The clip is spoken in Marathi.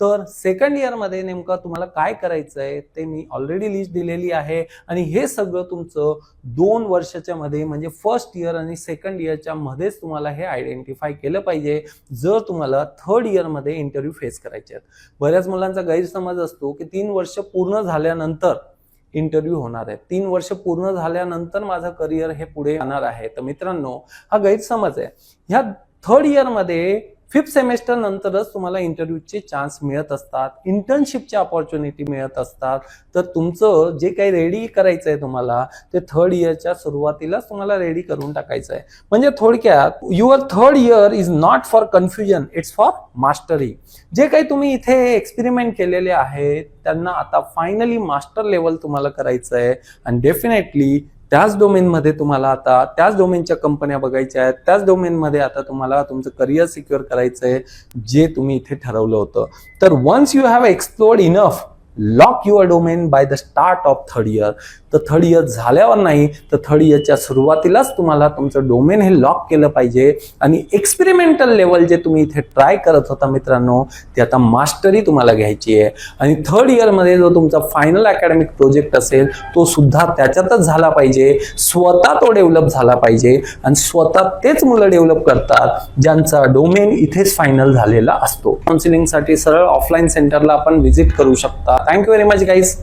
तर सेकंड इयरमध्ये नेमकं तुम्हाला काय करायचं आहे ते मी ऑलरेडी लिस्ट दिलेली आहे आणि हे सगळं तुमचं 2 वर्षाच्या मध्ये म्हणजे फर्स्ट इयर आणि सेकंड इयरच्या मध्येच तुम्हाला हे आयडेंटिफाय केलं पाहिजे जर तुम्हाला थर्ड इयरमध्ये इंटरव्ह्यू फेस करायचे आहेत. बऱ्याच मुलांचा गैरसमज असतो की 3 वर्ष पूर्ण झाल्यानंतर इंटरव्ह्यू होणार आहे, 3 वर्ष पूर्ण झाल्यानंतर माझं करिअर हे पुढे जाणार आहे. तर मित्रांनो हा गैरसमज आहे. ह्या थर्ड इयरमध्ये 5th सेमेस्टर नंतरच तुम्हाला इंटरव्ह्यूचे चान्स मिळत असतात, इंटर्नशिपची अपॉर्च्युनिटी मिळत असतात. तर तुमचं जे काही रेडी करायचं आहे तुम्हाला ते थर्ड इयरच्या सुरुवातीलाच तुम्हाला रेडी करून टाकायचं आहे. म्हणजे थोडक्यात your third year is not for confusion, it's for mastery. जे काही तुम्ही इथे एक्सपेरिमेंट केलेले आहेत त्यांना आता फायनली मास्टर लेवल तुम्हाला करायचं आहे आणि डेफिनेटली त्याच डोमेनमध्ये तुम्हाला आता त्याच डोमेनच्या कंपन्या बघायच्या आहेत, त्याच डोमेनमध्ये आता तुम्हाला तुमचं करिअर सिक्युअर करायचं आहे जे तुम्ही इथे ठरवलं होतं. तर once you have explored enough, lock your domain by the start of third year. तर थर्ड इयर झाल्यावर नाही तर थर्ड इयरच्या सुरुवातीलाच तुम्हाला तुमचं डोमेन हे लॉक केलं पाहिजे आणि एक्सपेरिमेंटल लेवल जे तुम्ही इथे ट्राय करत होता मित्रांनो ते आता मास्टरी तुम्हाला घ्यायची आहे. आणि थर्ड इयरमध्ये जो तुमचा फायनल अकॅडमिक प्रोजेक्ट असेल तो सुद्धा त्याच्यातच झाला पाहिजे, स्वतः तो डेव्हलप झाला पाहिजे आणि स्वतः तेच मुलं डेव्हलप करतात ज्यांचा डोमेन इथेच फायनल झालेला असतो. काउन्सिलिंगसाठी सरळ ऑफलाईन सेंटरला आपण व्हिजिट करू शकता. Thank you very much guys.